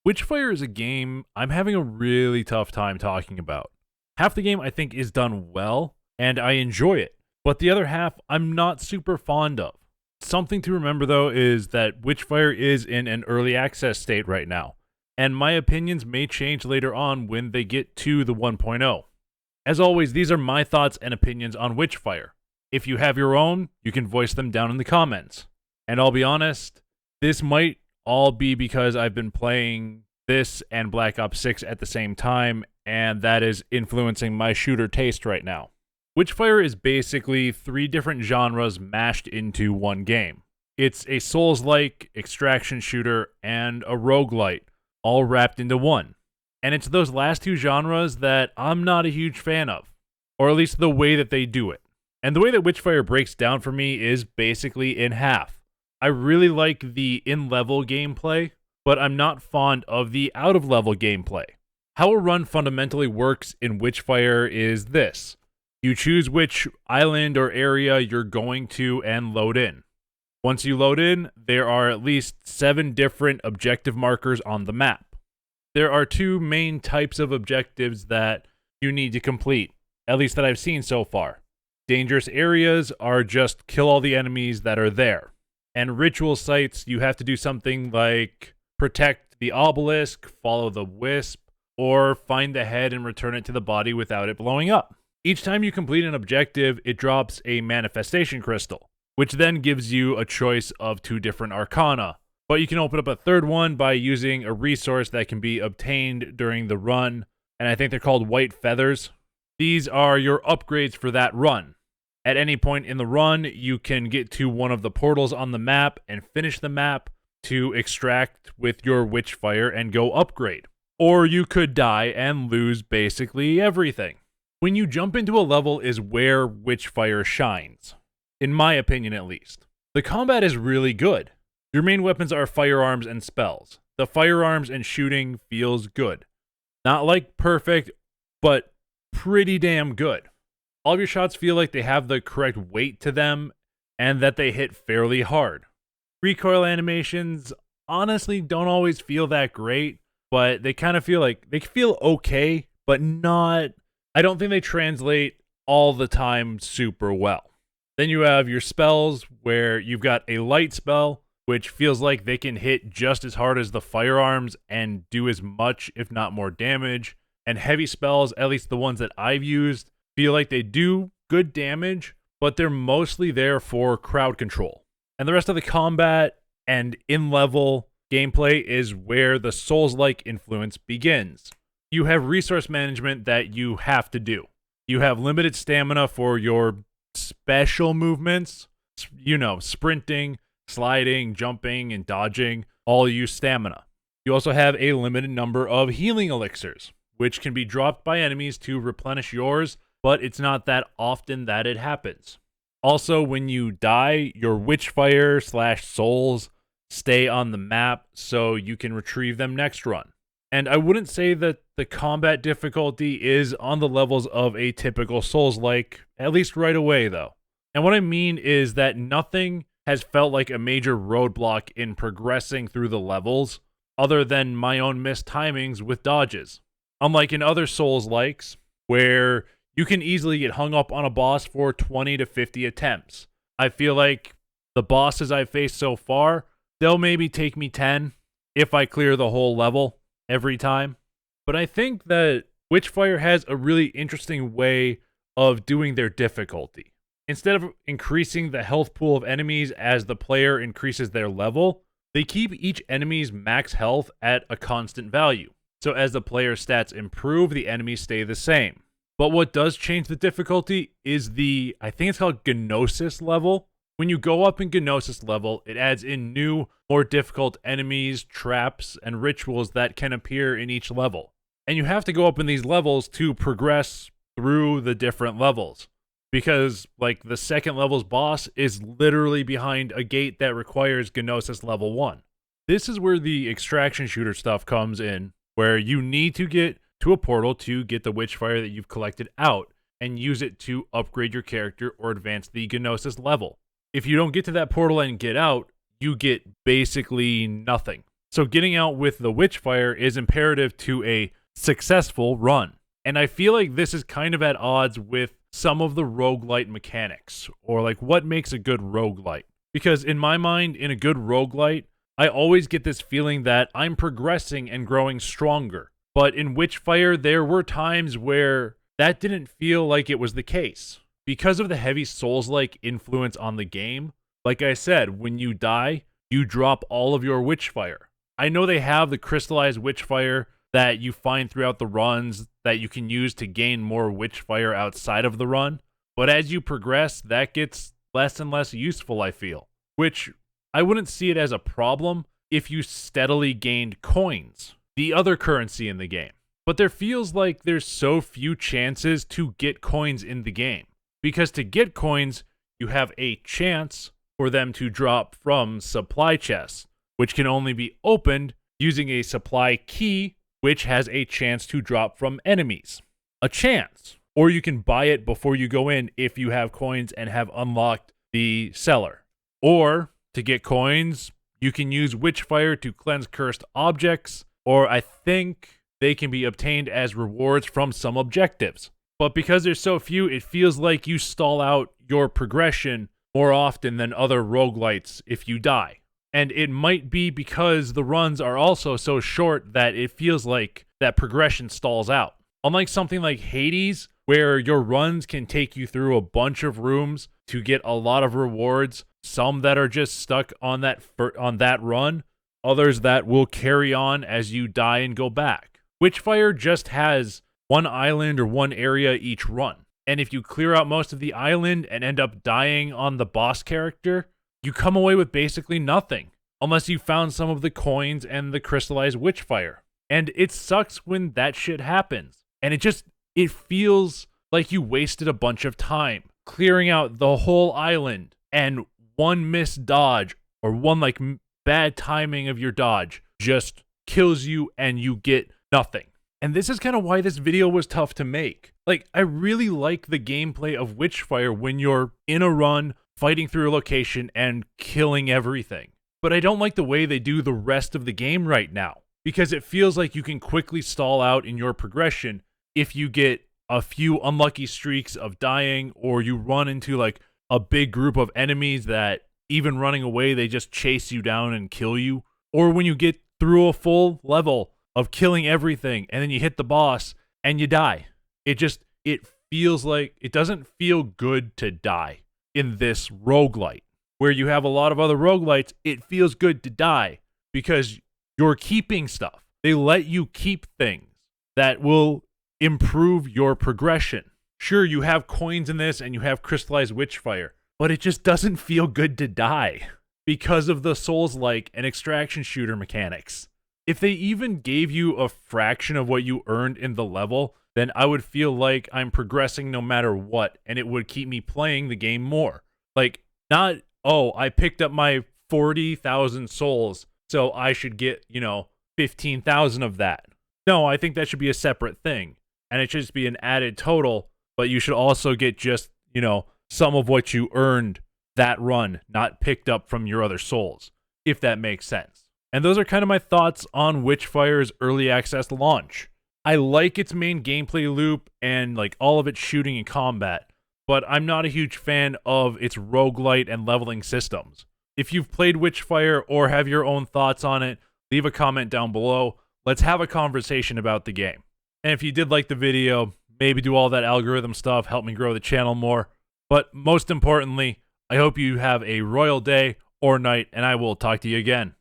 Witchfire is a game I'm having a really tough time talking about. Half the game I think is done well, and I enjoy it, but the other half I'm not super fond of. Something to remember though is that Witchfire is in an early access state right now, and my opinions may change later on when they get to the 1.0. As always, these are my thoughts and opinions on Witchfire. If you have your own, you can voice them down in the comments. And I'll be honest, this might all be because I've been playing this and Black Ops 6 at the same time, and that is influencing my shooter taste right now. Witchfire is basically 3 different genres mashed into one game. It's a Souls-like extraction shooter and a roguelite, all wrapped into one. And it's those last 2 genres that I'm not a huge fan of, or at least the way that they do it. And the way that Witchfire breaks down for me is basically in half. I really like the in-level gameplay, but I'm not fond of the out-of-level gameplay. How a run fundamentally works in Witchfire is this. You choose which island or area you're going to and load in. Once you load in, there are at least 7 different objective markers on the map. There are 2 main types of objectives that you need to complete, at least that I've seen so far. Dangerous areas are just kill all the enemies that are there. And ritual sites, you have to do something like protect the obelisk, follow the wisp, or find the head and return it to the body without it blowing up. Each time you complete an objective, it drops a manifestation crystal, which then gives you a choice of 2 different arcana. But you can open up a third one by using a resource that can be obtained during the run, and I think they're called white feathers. These are your upgrades for that run. At any point in the run, you can get to one of the portals on the map and finish the map to extract with your Witchfire and go upgrade. Or you could die and lose basically everything. When you jump into a level is where Witchfire shines, in my opinion at least. The combat is really good. Your main weapons are firearms and spells. The firearms and shooting feels good. Not like perfect, but pretty damn good. All of your shots feel like they have the correct weight to them and that they hit fairly hard. Recoil animations honestly don't always feel that great, but they kind of feel like they feel okay, but not. I don't think they translate all the time super well. Then you have your spells where you've got a light spell, which feels like they can hit just as hard as the firearms and do as much, if not more damage. And heavy spells, at least the ones that I've used, feel like they do good damage, but they're mostly there for crowd control. And the rest of the combat and in-level gameplay is where the Souls-like influence begins. You have resource management that you have to do. You have limited stamina for your special movements, sprinting, sliding, jumping, and dodging, all use stamina. You also have a limited number of healing elixirs, which can be dropped by enemies to replenish yours, but it's not that often that it happens. Also, when you die, your Witchfire/souls stay on the map so you can retrieve them next run. And I wouldn't say that the combat difficulty is on the levels of a typical Souls-like, at least right away though. And what I mean is that nothing has felt like a major roadblock in progressing through the levels, other than my own missed timings with dodges. Unlike in other Souls-likes, where you can easily get hung up on a boss for 20 to 50 attempts. I feel like the bosses I've faced so far, they'll maybe take me 10 if I clear the whole level every time. But I think that Witchfire has a really interesting way of doing their difficulty. Instead of increasing the health pool of enemies as the player increases their level, they keep each enemy's max health at a constant value. So as the player's stats improve, the enemies stay the same. But what does change the difficulty is I think it's called Gnosis level. When you go up in Gnosis level, it adds in new, more difficult enemies, traps, and rituals that can appear in each level. And you have to go up in these levels to progress through the different levels. Because, the second level's boss is literally behind a gate that requires Gnosis level 1. This is where the extraction shooter stuff comes in, where you need to get to a portal to get the Witchfire that you've collected out and use it to upgrade your character or advance the Gnosis level. If you don't get to that portal and get out, you get basically nothing. So getting out with the Witchfire is imperative to a successful run. And I feel like this is kind of at odds with some of the roguelite mechanics, or like what makes a good roguelite. Because in my mind, in a good roguelite, I always get this feeling that I'm progressing and growing stronger. But in Witchfire, there were times where that didn't feel like it was the case. Because of the heavy Souls-like influence on the game, like I said, when you die, you drop all of your Witchfire. I know they have the crystallized Witchfire that you find throughout the runs that you can use to gain more Witchfire outside of the run, but as you progress, that gets less and less useful, I feel. Which, I wouldn't see it as a problem if you steadily gained coins, the other currency in the game. But there feels like there's so few chances to get coins in the game. Because to get coins, you have a chance for them to drop from supply chests, which can only be opened using a supply key, which has a chance to drop from enemies. A chance. Or you can buy it before you go in if you have coins and have unlocked the cellar. Or, to get coins, you can use Witchfire to cleanse cursed objects, or I think they can be obtained as rewards from some objectives. But because there's so few, it feels like you stall out your progression more often than other roguelites if you die. And it might be because the runs are also so short that it feels like that progression stalls out. Unlike something like Hades, where your runs can take you through a bunch of rooms to get a lot of rewards, some that are just stuck on that run, others that will carry on as you die and go back. Witchfire just has one island or one area each run. And if you clear out most of the island and end up dying on the boss character, you come away with basically nothing, unless you found some of the coins and the crystallized Witchfire. And it sucks when that shit happens. And it feels like you wasted a bunch of time clearing out the whole island, and one missed dodge or one bad timing of your dodge just kills you and you get nothing. And this is kind of why this video was tough to make. I really like the gameplay of Witchfire when you're in a run, fighting through a location and killing everything. But I don't like the way they do the rest of the game right now, because it feels like you can quickly stall out in your progression if you get a few unlucky streaks of dying, or you run into a big group of enemies that even running away, they just chase you down and kill you. Or when you get through a full level of killing everything and then you hit the boss and you die. It feels like it doesn't feel good to die in this roguelite. Where you have a lot of other roguelites, it feels good to die because you're keeping stuff. They let you keep things that will improve your progression. Sure, you have coins in this and you have crystallized Witchfire, but it just doesn't feel good to die because of the Souls-like and extraction shooter mechanics. If they even gave you a fraction of what you earned in the level, then I would feel like I'm progressing no matter what, and it would keep me playing the game more. Not, oh, I picked up my 40,000 souls, so I should get, 15,000 of that. No, I think that should be a separate thing, and it should just be an added total, but you should also get just, some of what you earned that run, not picked up from your other souls, if that makes sense. And those are kind of my thoughts on Witchfire's early access launch. I like its main gameplay loop and all of its shooting and combat, but I'm not a huge fan of its roguelite and leveling systems. If you've played Witchfire or have your own thoughts on it, leave a comment down below. Let's have a conversation about the game. And if you did like the video, maybe do all that algorithm stuff, help me grow the channel more. But most importantly, I hope you have a royal day or night, and I will talk to you again.